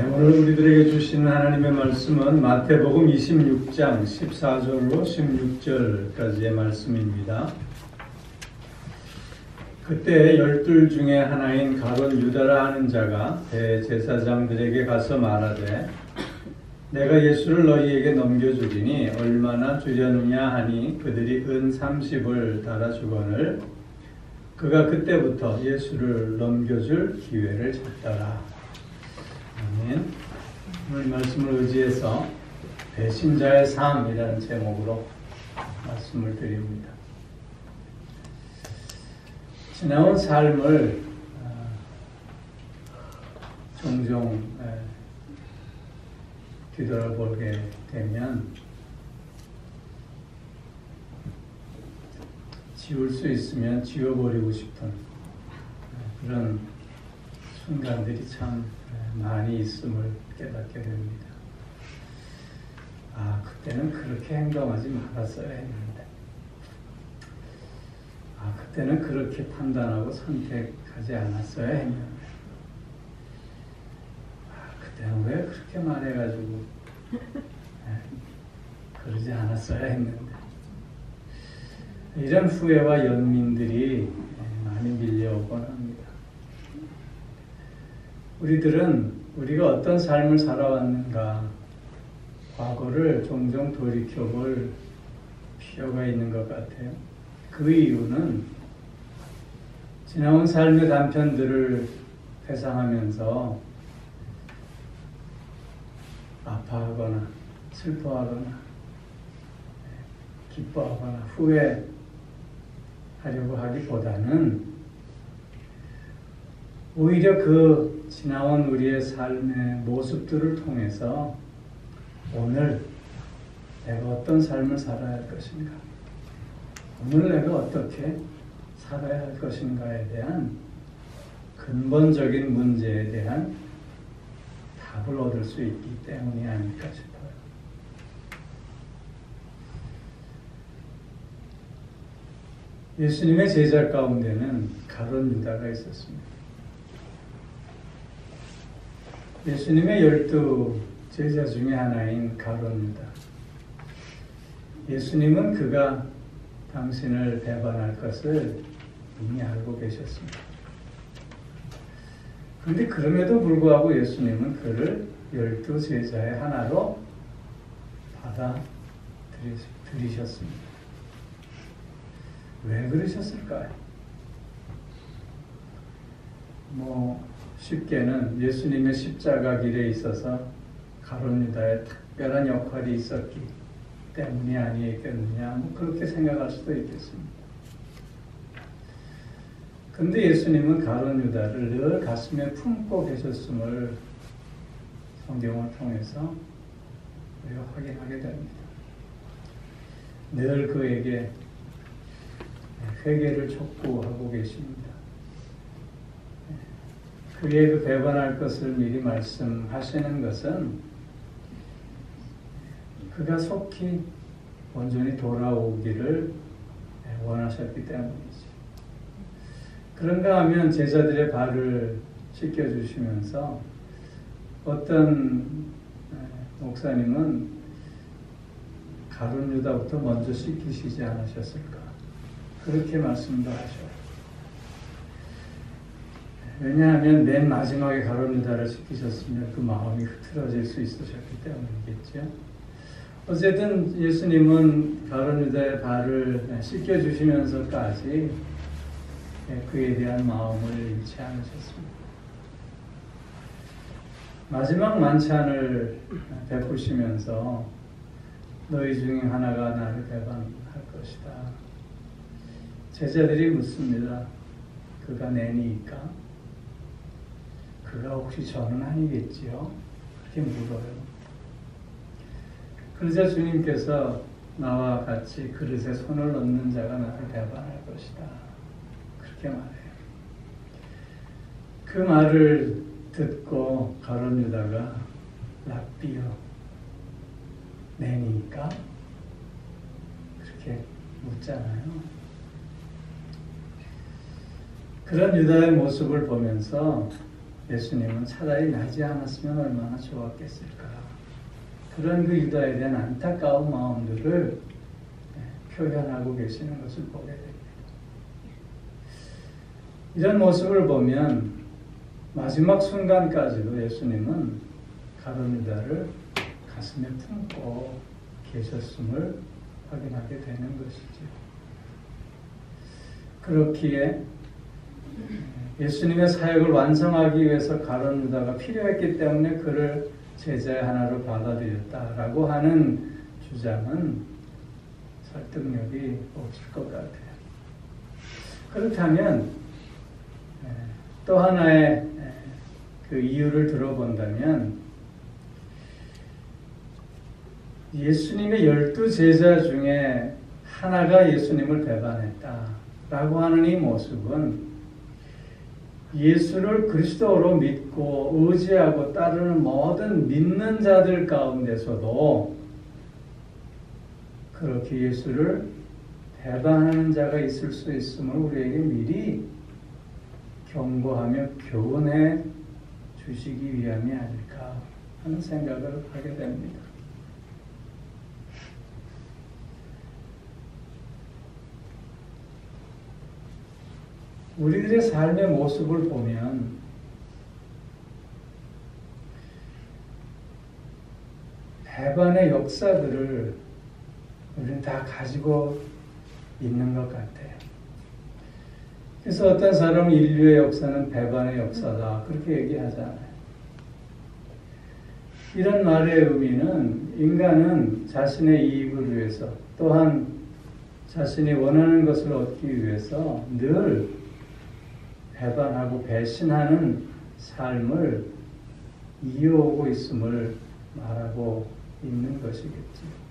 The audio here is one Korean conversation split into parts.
오늘 우리들에게 주시는 하나님의 말씀은 마태복음 26장 14절로 16절까지의 말씀입니다. 그때 12 중에 하나인 가룟 유다라 하는 자가 대제사장들에게 가서 말하되 내가 예수를 너희에게 넘겨주리니 얼마나 주려느냐 하니 그들이 은 30을 달아주거늘 그가 그때부터 예수를 넘겨줄 기회를 찾더라. 아멘. 오늘 말씀을 의지해서 배신자의 삶이라는 제목으로 말씀을 드립니다. 지나온 삶을 종종 뒤돌아보게 되면 지울 수 있으면 지워버리고 싶은 그런 순간들이 참 많이 있음을 깨닫게 됩니다. 그때는 그렇게 행동하지 말았어야 했는데, 그때는 그렇게 판단하고 선택하지 않았어야 했는데, 그때는 왜 그렇게 말해가지고 그러지 않았어야 했는데, 이런 후회와 연민들이 많이 밀려오곤 합니다. 우리들은 우리가 어떤 삶을 살아왔는가 과거를 종종 돌이켜볼 필요가 있는 것 같아요. 그 이유는 지나온 삶의 단편들을 회상하면서 아파하거나 슬퍼하거나 기뻐하거나 후회하려고 하기보다는 오히려 그 지나온 우리의 삶의 모습들을 통해서 오늘 내가 어떤 삶을 살아야 할 것인가, 오늘 내가 어떻게 살아야 할 것인가에 대한 근본적인 문제에 대한 답을 얻을 수 있기 때문이 아닐까 싶어요. 예수님의 제자 가운데는 가룟 유다가 있었습니다. 예수님의 12 제자 중에 하나인 가룟 유다. 예수님은 그가 당신을 배반할 것을 이미 알고 계셨습니다. 그런데 그럼에도 불구하고 예수님은 그를 12 제자의 하나로 받아들이셨습니다. 왜 그러셨을까요? 쉽게는 예수님의 십자가 길에 있어서 가룟 유다의 특별한 역할이 있었기 때문이 아니겠느냐, 그렇게 생각할 수도 있겠습니다. 근데 예수님은 가룟 유다를 늘 가슴에 품고 계셨음을 성경을 통해서 우리가 확인하게 됩니다. 늘 그에게 회개를 촉구하고 계십니다. 그의 그 배반할 것을 미리 말씀하시는 것은 그가 속히 온전히 돌아오기를 원하셨기 때문이죠. 그런가 하면 제자들의 발을 씻겨주시면서 어떤 목사님은 가룟 유다부터 먼저 씻기시지 않으셨을까, 그렇게 말씀도 하셔요. 왜냐하면 맨 마지막에 가룟 유다를 시키셨으면 그 마음이 흐트러질 수 있으셨기 때문이겠죠. 어쨌든 예수님은 가룟 유다의 발을 씻겨주시면서까지 그에 대한 마음을 잃지 않으셨습니다. 마지막 만찬을 베푸시면서 너희 중에 하나가 나를 배반할 것이다. 제자들이 묻습니다. 그가 내니까? 그가 혹시 저는 아니겠지요? 그렇게 물어요. 그러자 주님께서 나와 같이 그릇에 손을 넣는 자가 나를 배반할 것이다, 그렇게 말해요. 그 말을 듣고 가룟 유다가 랍비여, 내니까? 그렇게 묻잖아요. 그런 유다의 모습을 보면서 예수님은 차라리 나지 않았으면 얼마나 좋았겠을까. 그런 그 유다에 대한 안타까운 마음들을 표현하고 계시는 것을 보게 됩니다. 이런 모습을 보면 마지막 순간까지도 예수님은 가룟 유다를 가슴에 품고 계셨음을 확인하게 되는 것이죠. 그렇기에 예수님의 사역을 완성하기 위해서 가룟 유다가 필요했기 때문에 그를 제자의 하나로 받아들였다라고 하는 주장은 설득력이 없을 것 같아요. 그렇다면 또 하나의 그 이유를 들어본다면 예수님의 12제자 중에 하나가 예수님을 배반했다라고 하는 이 모습은 예수를 그리스도로 믿고 의지하고 따르는 모든 믿는 자들 가운데서도 그렇게 예수를 배반하는 자가 있을 수 있음을 우리에게 미리 경고하며 교훈해 주시기 위함이 아닐까 하는 생각을 하게 됩니다. 우리들의 삶의 모습을 보면 배반의 역사들을 우리는 다 가지고 있는 것 같아요. 그래서 어떤 사람은 인류의 역사는 배반의 역사다 그렇게 얘기하잖아요. 이런 말의 의미는 인간은 자신의 이익을 위해서 또한 자신이 원하는 것을 얻기 위해서 늘 배반하고 배신하는 삶을 이어오고 있음을 말하고 있는 것이겠지.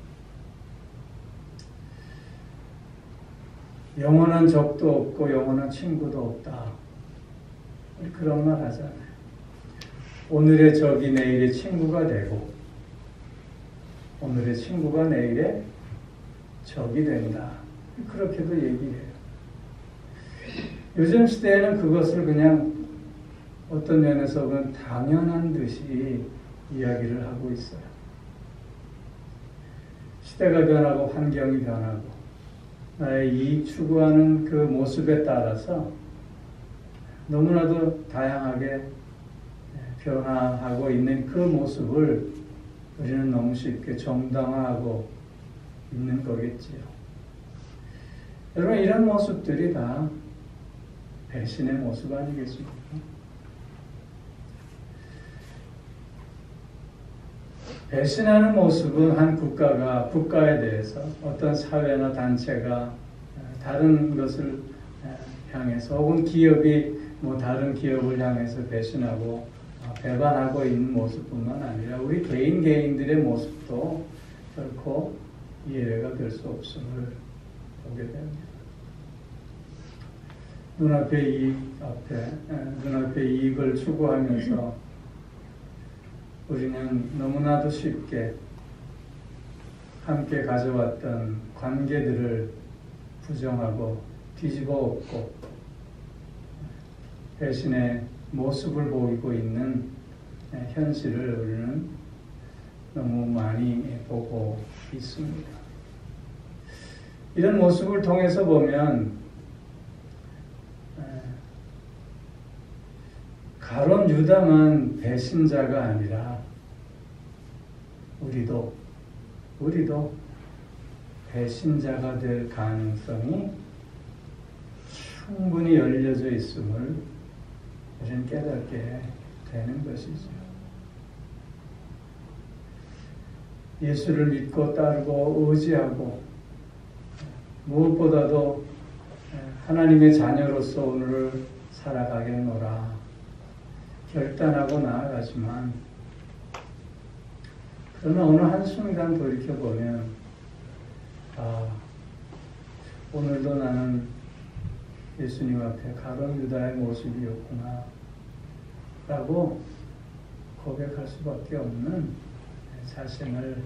영원한 적도 없고 영원한 친구도 없다. 우리 그런 말 하잖아요. 오늘의 적이 내일의 친구가 되고 오늘의 친구가 내일의 적이 된다. 그렇게도 얘기해요. 요즘 시대에는 그것을 그냥 어떤 면에서 그냥 당연한 듯이 이야기를 하고 있어요. 시대가 변하고 환경이 변하고 나의 이익 추구하는 그 모습에 따라서 너무나도 다양하게 변화하고 있는 그 모습을 우리는 너무 쉽게 정당화하고 있는 거겠지요. 여러분, 이런 모습들이 다 배신의 모습 아니겠습니까? 배신하는 모습은 한 국가에 대해서 어떤 사회나 단체가 다른 것을 향해서 혹은 기업이 다른 기업을 향해서 배신하고 배반하고 있는 모습뿐만 아니라 우리 개인들의 모습도 결코 예외가 될 수 없음을 보게 됩니다. 눈앞의 이익을 추구하면서 우리는 너무나도 쉽게 함께 가져왔던 관계들을 부정하고 뒤집어 엎고 배신의 모습을 보이고 있는 현실을 우리는 너무 많이 보고 있습니다. 이런 모습을 통해서 보면 가룟 유다만 배신자가 아니라 우리도 배신자가 될 가능성이 충분히 열려져 있음을 우리는 깨닫게 되는 것이죠. 예수를 믿고 따르고 의지하고 무엇보다도 하나님의 자녀로서 오늘을 살아가겠노라 결단하고 나아가지만 그러나 어느 한순간 돌이켜보면 오늘도 나는 예수님 앞에 가룟 유다의 모습이었구나 라고 고백할 수밖에 없는 자신을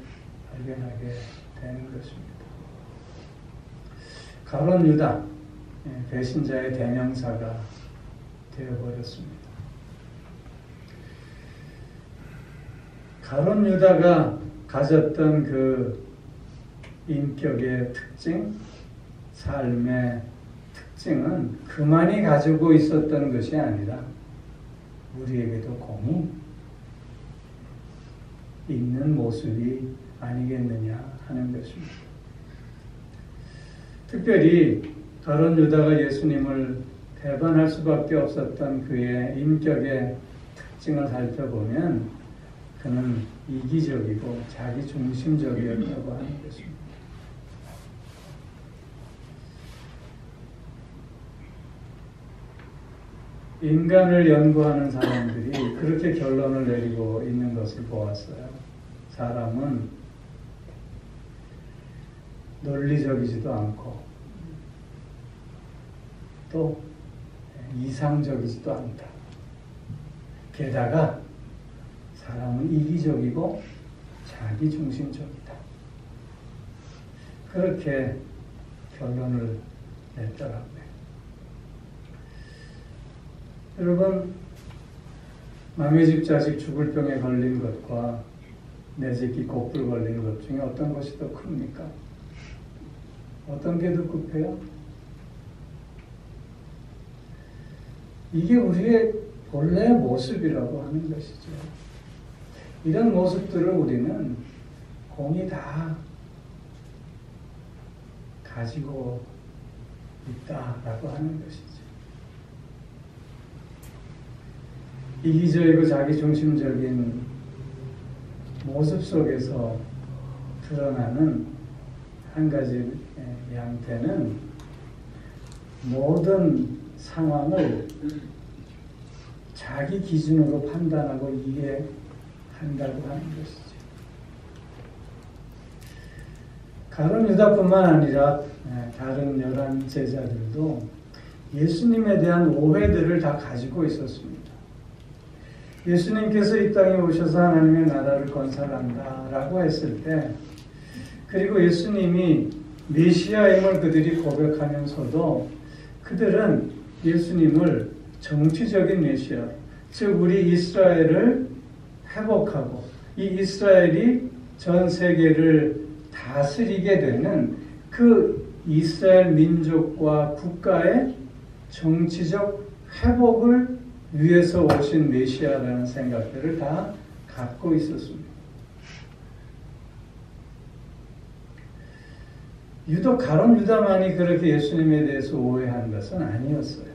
발견하게 되는 것입니다. 가룟 유다, 배신자의 대명사가 되어버렸습니다. 가룟 유다가 가졌던 그 인격의 특징, 삶의 특징은 그만이 가지고 있었던 것이 아니라 우리에게도 공이 있는 모습이 아니겠느냐 하는 것입니다. 특별히 가룟 유다가 예수님을 배반할 수밖에 없었던 그의 인격의 특징을 살펴보면 그는 이기적이고 자기중심적이었다고 하는 것입니다. 인간을 연구하는 사람들이 그렇게 결론을 내리고 있는 것을 보았어요. 사람은 논리적이지도 않고 또 이상적이지도 않다. 게다가 사람은 이기적이고 자기중심적이다. 그렇게 결론을 냈더라고요. 여러분, 남의 집 자식 죽을 병에 걸린 것과 내 새끼 곡불 걸린 것 중에 어떤 것이 더 큽니까? 어떤 게 더 급해요? 이게 우리의 본래의 모습이라고 하는 것이죠. 이런 모습들을 우리는 공이 다 가지고 있다라고 하는 것이죠. 이기적이고 자기중심적인 모습 속에서 드러나는 한 가지 양태는 모든 상황을 자기 기준으로 판단하고 이해한다고 하는 것이죠. 가룟 유다뿐만 아니라 다른 11 제자들도 예수님에 대한 오해들을 다 가지고 있었습니다. 예수님께서 이 땅에 오셔서 하나님의 나라를 건설한다라고 했을 때, 그리고 예수님이 메시아임을 그들이 고백하면서도 그들은 예수님을 정치적인 메시아, 즉 우리 이스라엘을 회복하고 이 이스라엘이 전 세계를 다스리게 되는 그 이스라엘 민족과 국가의 정치적 회복을 위해서 오신 메시아라는 생각들을 다 갖고 있었습니다. 유독 가룟 유다만이 그렇게 예수님에 대해서 오해한 것은 아니었어요.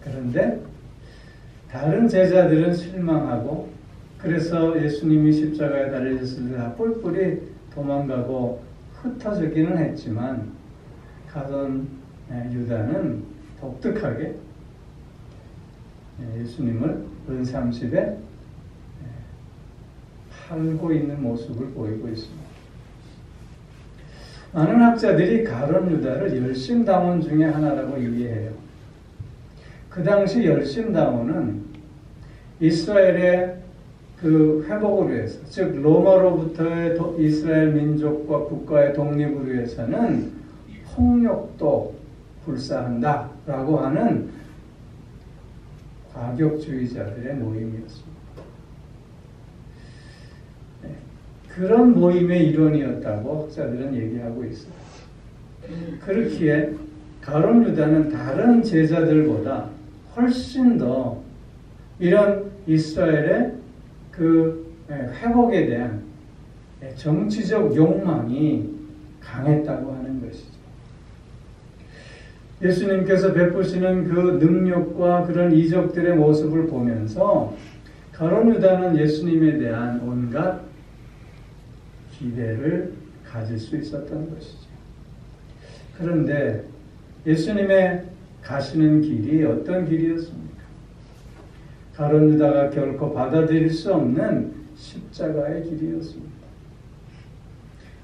그런데 다른 제자들은 실망하고, 그래서 예수님이 십자가에 달리셨을 때 다 뿔뿔이 도망가고 흩어지기는 했지만, 가룟 유다는 독특하게 예수님을 은삼십에 팔고 있는 모습을 보이고 있습니다. 많은 학자들이 가룟 유다를 열심당원 중에 하나라고 이해해요. 그 당시 열심당원은 이스라엘의 그 회복을 위해서, 즉 로마로부터의 이스라엘 민족과 국가의 독립을 위해서는 폭력도 불사한다라고 하는 과격주의자들의 모임이었습니다. 그런 모임의 일원이었다고 학자들은 얘기하고 있어요. 그렇기에 가룟 유다는 다른 제자들보다 훨씬 더 이런 이스라엘의 그 회복에 대한 정치적 욕망이 강했다고 하는 것이죠. 예수님께서 베푸시는 그 능력과 그런 이적들의 모습을 보면서 가룟 유다는 예수님에 대한 온갖 기대를 가질 수 있었던 것이죠. 그런데 예수님의 가시는 길이 어떤 길이었습니까? 가룟 유다가 결코 받아들일 수 없는 십자가의 길이었습니다.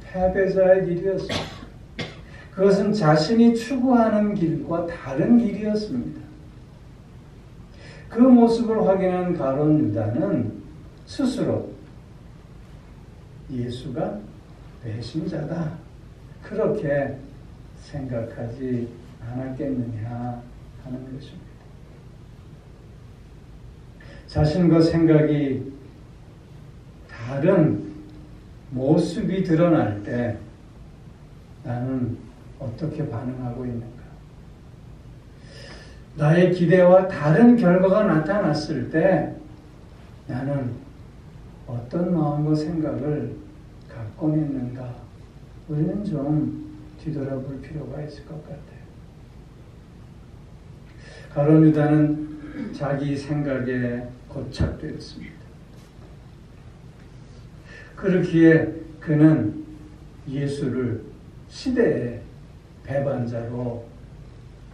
패배자의 길이었습니다. 그것은 자신이 추구하는 길과 다른 길이었습니다. 그 모습을 확인한 가룟 유다는 스스로 예수가 배신자다, 그렇게 생각하지 않았겠느냐 하는 것입니다. 자신과 생각이 다른 모습이 드러날 때 나는 어떻게 반응하고 있는가? 나의 기대와 다른 결과가 나타났을 때 나는 어떤 마음과 생각을 갖고 있는가? 우리는 좀 뒤돌아볼 필요가 있을 것 같아요. 가룟 유다는 자기 생각에 고착되었습니다. 그렇기에 그는 예수를 시대의 배반자로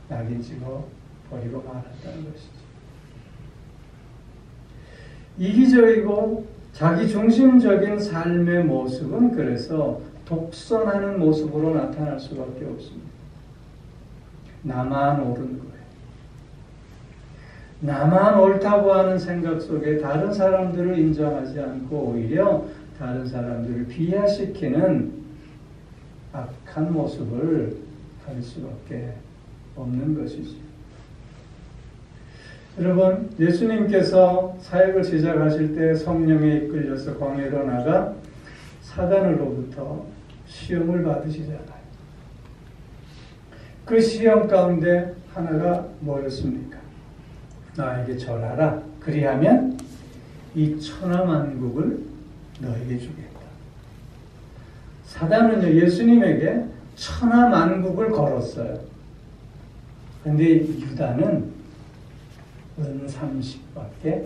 낙인찍어 버리고 말았다는 것이죠. 이기적이고 자기중심적인 삶의 모습은 그래서 독선하는 모습으로 나타날 수밖에 없습니다. 나만 옳은 거예요. 나만 옳다고 하는 생각 속에 다른 사람들을 인정하지 않고 오히려 다른 사람들을 비하시키는 악한 모습을 가질 수밖에 없는 것이죠. 여러분, 예수님께서 사역을 시작하실 때 성령에 이끌려서 광야로 나가 사단으로부터 시험을 받으시잖아요. 그 시험 가운데 하나가 뭐였습니까? 나에게 절하라. 그리하면 이 천하만국을 너에게 주겠다. 사단은요, 예수님에게 천하만국을 걸었어요. 그런데 유다는 은 30밖에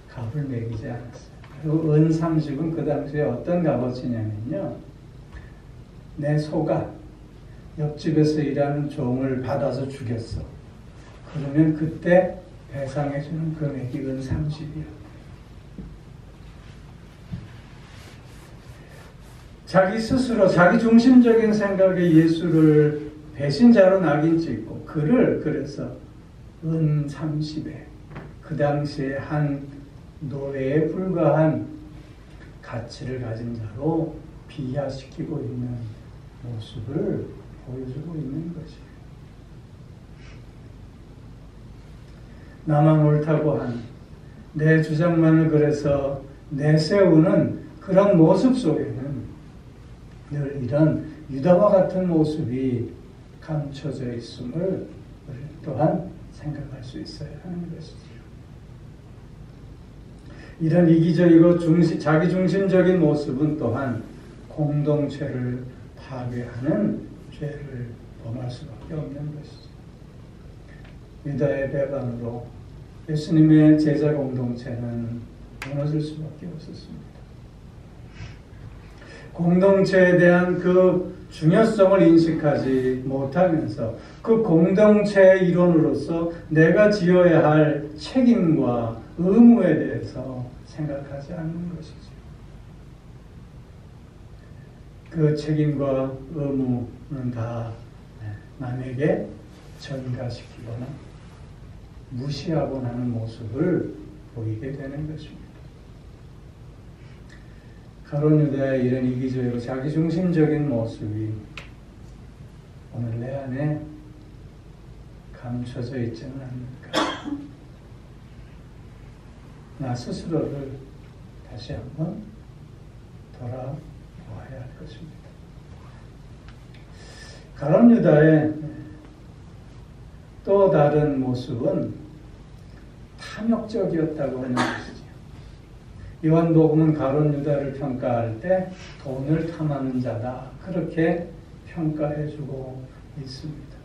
값을 매기지 않았어요. 그리고 은 30은 그 당시에 어떤 값어치냐면요, 내 소가 옆집에서 일하는 종을 받아서 죽였어. 그러면 그때 배상해주는 금액이 은 30이요. 자기 스스로 자기 중심적인 생각에 예수를 배신자로 낙인 찍고 그를 그래서 은 30에 그 당시에 한 노예에 불과한 가치를 가진 자로 비하시키고 있는 모습을 보여주고 있는 것이에요. 나만 옳다고 한 내 주장만을 그래서 내세우는 그런 모습 속에는 늘 이런 유다와 같은 모습이 감춰져 있음을 우리 또한 생각할 수 있어야 하는 것이죠. 이런 이기적이고 자기중심적인 모습은 또한 공동체를 파괴하는 죄를 범할 수밖에 없는 것이죠. 유다의 배반으로 예수님의 제자 공동체는 무너질 수밖에 없었습니다. 공동체에 대한 그 중요성을 인식하지 못하면서 그 공동체의 일원으로서 내가 지어야 할 책임과 의무에 대해서 생각하지 않는 것이죠. 그 책임과 의무는 다 남에게 전가시키거나 무시하고 나는 모습을 보이게 되는 것입니다. 가룟 유다의 이런 이기적이고 자기중심적인 모습이 오늘 내 안에 감춰져 있지는 않을까. 나 스스로를 다시 한번 돌아보아야 할 것입니다. 가룟 유다의 또 다른 모습은 탐욕적이었다고 하는 것이죠. 요한복음은 가룟 유다를 평가할 때 돈을 탐하는 자다, 그렇게 평가해주고 있습니다.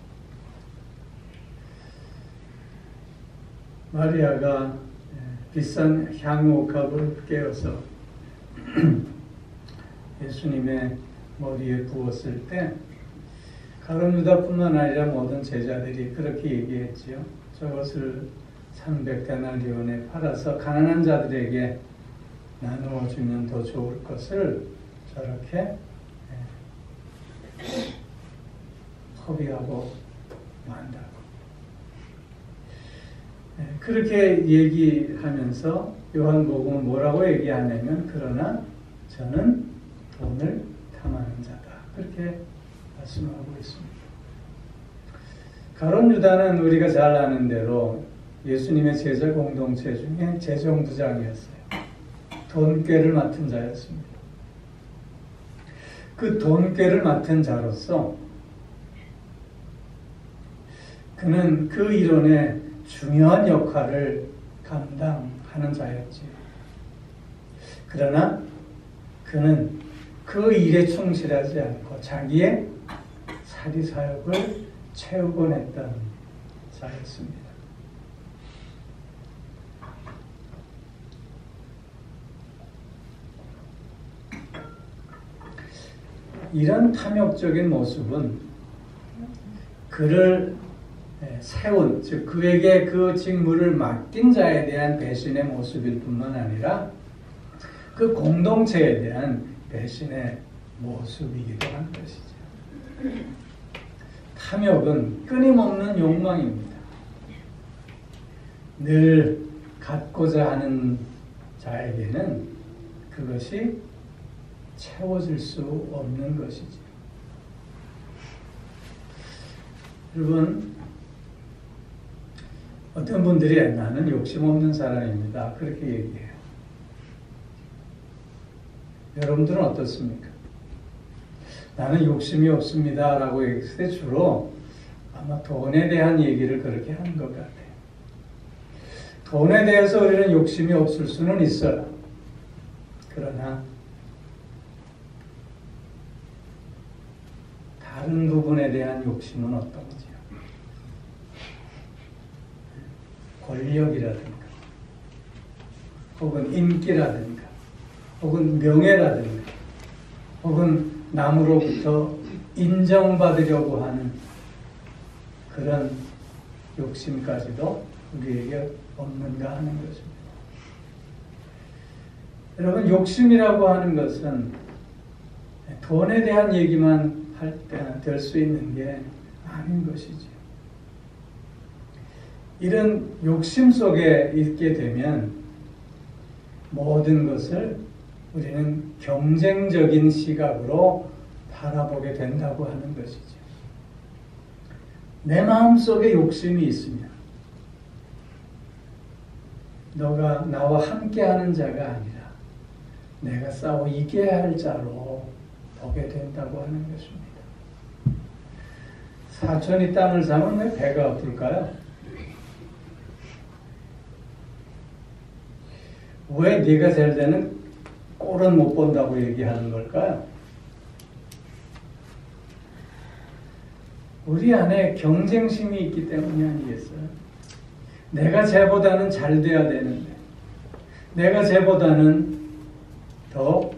마리아가 비싼 향유옥합을 깨어서 예수님의 머리에 부었을 때 가룟 유다뿐만 아니라 모든 제자들이 그렇게 얘기했지요. 저것을 300데나리온에 팔아서 가난한 자들에게 나누어 주면 더 좋을 것을 저렇게 허비하고 만다고. 그렇게 얘기하면서 요한복음은 뭐라고 얘기하냐면, 그러나 저는 돈을 탐하는 자다, 그렇게 말씀하고 있습니다. 가룟 유다는 우리가 잘 아는 대로 예수님의 제자 공동체 중에 재정부장이었어요. 돈꾀를 맡은 자였습니다. 그 돈꾀를 맡은 자로서 그는 그 이론의 중요한 역할을 감당하는 자였지요. 그러나 그는 그 일에 충실하지 않고 자기의 사리사욕을 채우곤 했던 자였습니다. 이런 탐욕적인 모습은 그를 세운, 즉 그에게 그 직무를 맡긴 자에 대한 배신의 모습일 뿐만 아니라 그 공동체에 대한 배신의 모습이기도 한 것이죠. 탐욕은 끊임없는 욕망입니다. 늘 갖고자 하는 자에게는 그것이 채워질 수 없는 것이죠. 여러분, 어떤 분들이 나는 욕심 없는 사람입니다. 그렇게 얘기해요. 여러분들은 어떻습니까? 나는 욕심이 없습니다. 라고 얘기했을 때 주로 아마 돈에 대한 얘기를 그렇게 하는 것 같아요. 돈에 대해서 우리는 욕심이 없을 수는 있어요. 그러나 다른 부분에 대한 욕심은 어떤지요? 권력이라든가 혹은 인기라든가 혹은 명예라든가 혹은 남으로부터 인정받으려고 하는 그런 욕심까지도 우리에게 없는가 하는 것입니다. 여러분, 욕심이라고 하는 것은 돈에 대한 얘기만 할 때 될 수 있는 게 아닌 것이죠. 이런 욕심 속에 있게 되면 모든 것을 우리는 경쟁적인 시각으로 바라보게 된다고 하는 것이죠. 내 마음속에 욕심이 있으면 너가 나와 함께하는 자가 아니라 내가 싸워 이겨야 할 자로 보게 된다고 하는 것입니다. 사촌이 땅을 사면 왜 배가 아플까요? 왜 네가 될 때는 꼴은 못 본다고 얘기하는 걸까요? 우리 안에 경쟁심이 있기 때문이 아니겠어요? 내가 쟤보다는 잘 돼야 되는데 내가 쟤보다는 더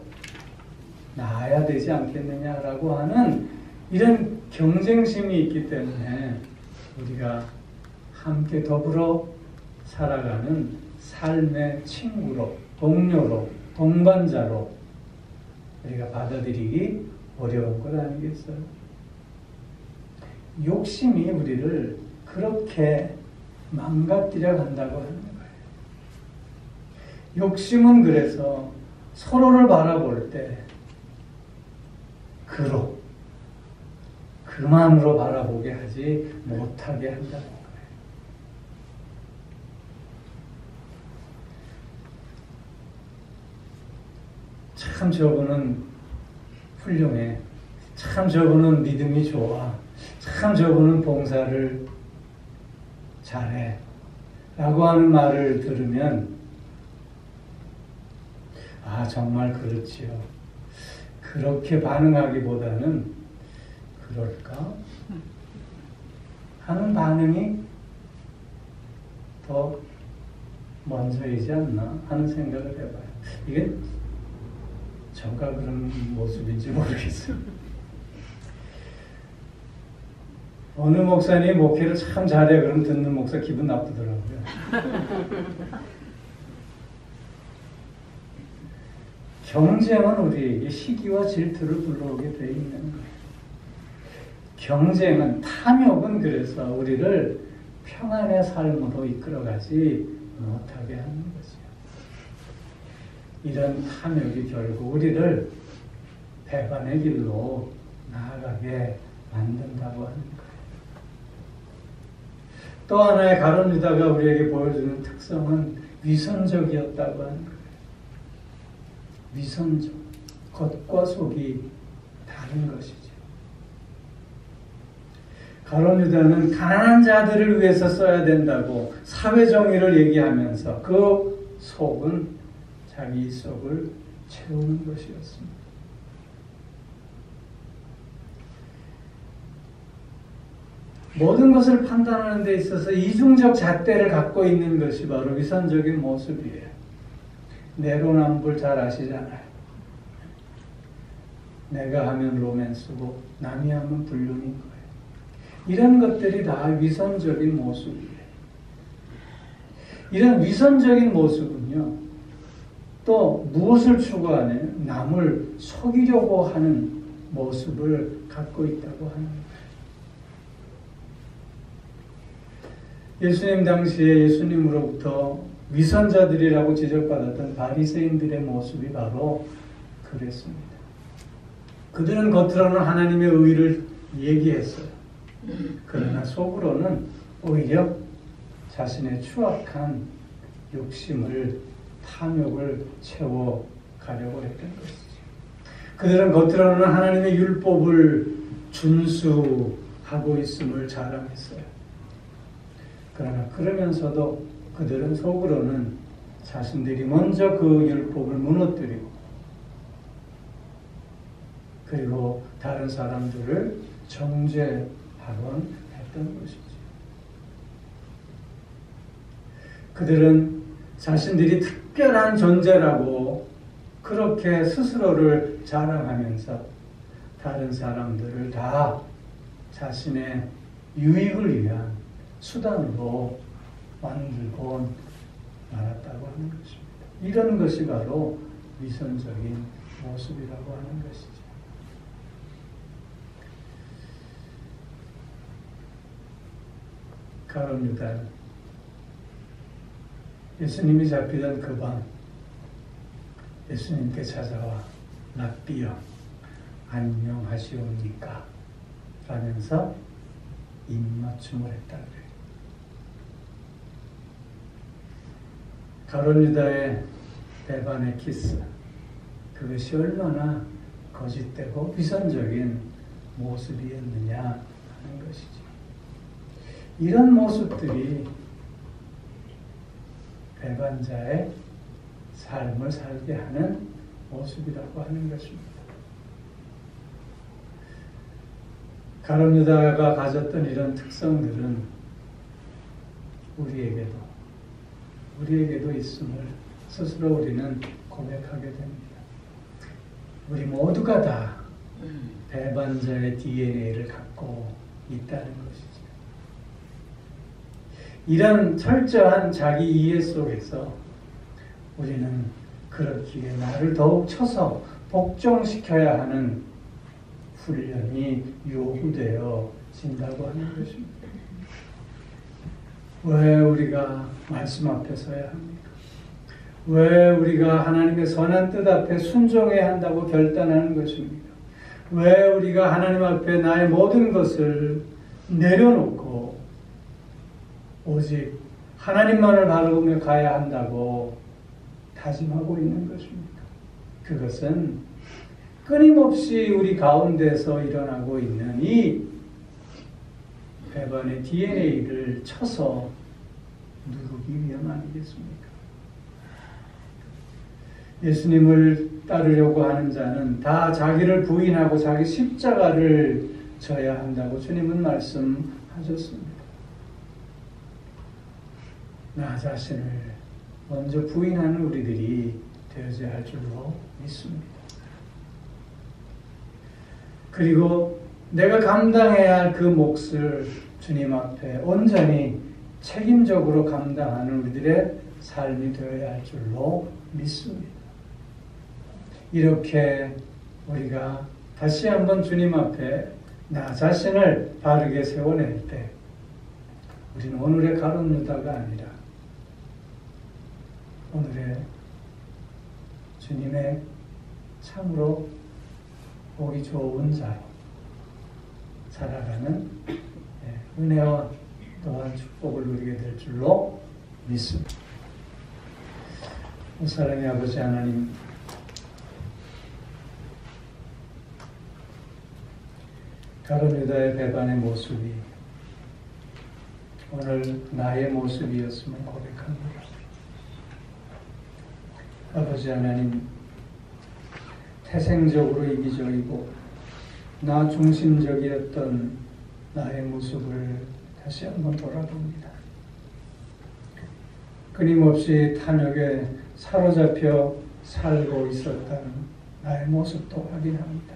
나아야 되지 않겠느냐라고 하는 이런 경쟁심이 있기 때문에 우리가 함께 더불어 살아가는 삶의 친구로, 동료로, 동반자로 우리가 받아들이기 어려운 것 아니겠어요? 욕심이 우리를 그렇게 망가뜨려 간다고 하는 거예요. 욕심은 그래서 서로를 바라볼 때 그만으로 바라보게 하지 못하게 한다는 거예요. 참 저분은 훌륭해. 참 저분은 믿음이 좋아. 참 저분은 봉사를 잘해. 라고 하는 말을 들으면 아, 정말 그렇지요. 그렇게 반응하기보다는 그럴까? 하는 반응이 더 먼저이지 않나 하는 생각을 해봐요. 이게 저가 그런 모습인지 모르겠어요. 어느 목사님이 목회를 참 잘해. 그럼 듣는 목사 기분 나쁘더라고요. 경쟁은 우리에게 시기와 질투를 불러오게 되어 있는 거예요. 경쟁은, 탐욕은 그래서 우리를 평안의 삶으로 이끌어가지 못하게 하는 거죠. 이런 탐욕이 결국 우리를 배반의 길로 나아가게 만든다고 하는 거예요. 또 하나의 가룟 유다가 우리에게 보여주는 특성은 위선적이었다고 하는 거예요. 위선적, 겉과 속이 다른 것이죠. 가룟 유다는 가난한 자들을 위해서 써야 된다고 사회정의를 얘기하면서 그 속은 자기 속을 채우는 것이었습니다. 모든 것을 판단하는 데 있어서 이중적 잣대를 갖고 있는 것이 바로 위선적인 모습이에요. 내로남불 잘 아시잖아요. 내가 하면 로맨스고 남이 하면 불륜인 거예요. 이런 것들이 다 위선적인 모습이에요. 이런 위선적인 모습은요, 또 무엇을 추구하느냐? 남을 속이려고 하는 모습을 갖고 있다고 하는 거예요. 예수님 당시에 예수님으로부터 위선자들이라고 지적받았던 바리새인들의 모습이 바로 그랬습니다. 그들은 겉으로는 하나님의 의를 얘기했어요. 그러나 속으로는 오히려 자신의 추악한 욕심을, 탐욕을 채워가려고 했던 것이죠. 그들은 겉으로는 하나님의 율법을 준수하고 있음을 자랑했어요. 그러나 그러면서도 그들은 속으로는 자신들이 먼저 그 율법을 무너뜨리고 그리고 다른 사람들을 정죄하곤 했던 것이죠. 그들은 자신들이 특별한 존재라고 그렇게 스스로를 자랑하면서 다른 사람들을 다 자신의 유익을 위한 수단으로 만들고 말았다고 하는 것입니다. 이런 것이 바로 위선적인 모습이라고 하는 것이죠. 가룟 유다는 예수님이 잡히던 그 밤 예수님께 찾아와 랍비여 안녕하시옵니까? 라면서 입맞춤을 했다 그래요. 가룟 유다의 배반의 키스, 그것이 얼마나 거짓되고 위선적인 모습이었느냐 하는 것이죠. 이런 모습들이 배반자의 삶을 살게 하는 모습이라고 하는 것입니다. 가룟 유다가 가졌던 이런 특성들은 우리에게도 있음을 스스로 우리는 고백하게 됩니다. 우리 모두가 다 배반자의 DNA를 갖고 있다는 것이죠. 이런 철저한 자기 이해 속에서 우리는 그렇기에 나를 더욱 쳐서 복종시켜야 하는 훈련이 요구되어진다고 하는 것입니다. 왜 우리가 말씀 앞에 서야 합니까? 왜 우리가 하나님의 선한 뜻 앞에 순종해야 한다고 결단하는 것입니까? 왜 우리가 하나님 앞에 나의 모든 것을 내려놓고 오직 하나님만을 바라보며 가야 한다고 다짐하고 있는 것입니까? 그것은 끊임없이 우리 가운데서 일어나고 있는 이 배반의 DNA를 쳐서 누르기 위함 아니겠습니까? 예수님을 따르려고 하는 자는 다 자기를 부인하고 자기 십자가를 져야 한다고 주님은 말씀하셨습니다. 나 자신을 먼저 부인하는 우리들이 되어져야 할 줄로 믿습니다. 그리고 내가 감당해야 할 그 몫을 주님 앞에 온전히 책임적으로 감당하는 우리들의 삶이 되어야 할 줄로 믿습니다. 이렇게 우리가 다시 한번 주님 앞에 나 자신을 바르게 세워낼 때 우리는 오늘의 가룟 유다가 아니라 오늘의 주님의 참으로 보기 좋은 자로 살아가는 은혜와 또한 축복을 누리게 될 줄로 믿습니다. 사랑의 아버지 하나님, 가룟 유다의 배반의 모습이 오늘 나의 모습이었음을 고백합니다. 아버지 하나님, 태생적으로 이기적이고 나 중심적이었던 나의 모습을 다시 한번 돌아봅니다. 끊임없이 탐욕에 사로잡혀 살고 있었던 나의 모습도 확인합니다.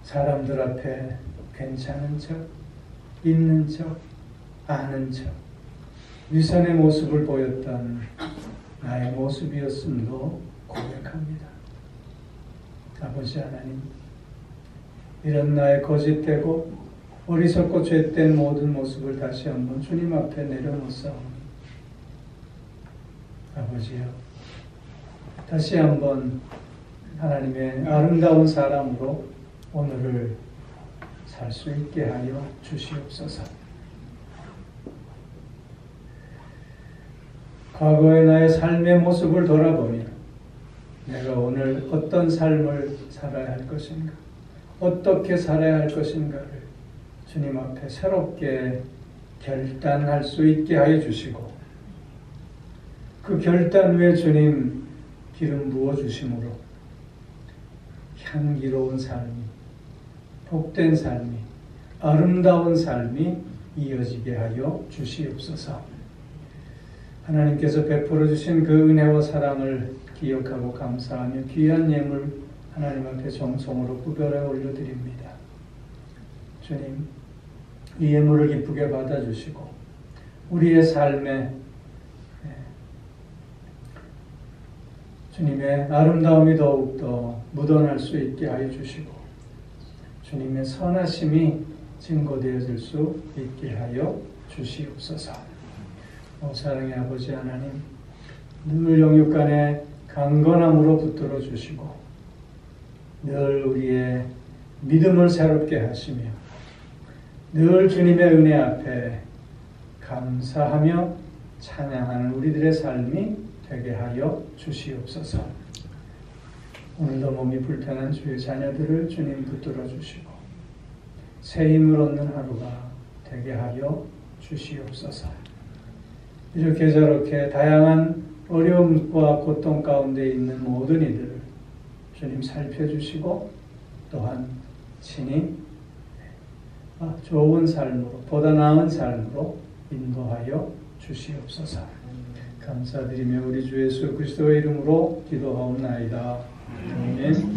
사람들 앞에 괜찮은 척, 있는 척, 아는 척, 위선의 모습을 보였던 나의 모습이었음도 고백합니다. 아버지 하나님, 이런 나의 거짓되고 어리석고 죄된 모든 모습을 다시 한번 주님 앞에 내려놓사옵니다. 아버지여, 다시 한번 하나님의 아름다운 사람으로 오늘을 살 수 있게 하여 주시옵소서. 과거의 나의 삶의 모습을 돌아보며 내가 오늘 어떤 삶을 살아야 할 것인가, 어떻게 살아야 할 것인가를 주님 앞에 새롭게 결단할 수 있게 하여 주시고, 그 결단 후에 주님 기름 부어주심으로 향기로운 삶이, 복된 삶이, 아름다운 삶이 이어지게 하여 주시옵소서. 하나님께서 베풀어 주신 그 은혜와 사랑을 기억하고 감사하며 귀한 예물 하나님 앞에 정성으로 구별해 올려드립니다. 주님, 이 예물을 기쁘게 받아주시고 우리의 삶에 주님의 아름다움이 더욱더 묻어날 수 있게 하여 주시고 주님의 선하심이 증거되어질 수 있게 하여 주시옵소서. 사랑의 아버지 하나님, 늘 영육간에 강건함으로 붙들어 주시고 늘 우리의 믿음을 새롭게 하시며 늘 주님의 은혜 앞에 감사하며 찬양하는 우리들의 삶이 되게 하여 주시옵소서. 오늘도 몸이 불편한 주의 자녀들을 주님 붙들어 주시고 새 힘을 얻는 하루가 되게 하여 주시옵소서. 이렇게 저렇게 다양한 어려움과 고통 가운데 있는 모든 이들을 주님 살펴주시고 또한 친히 좋은 삶으로, 보다 나은 삶으로 인도하여 주시옵소서. 감사드리며 우리 주 예수 그리스도의 이름으로 기도하옵나이다. 아멘.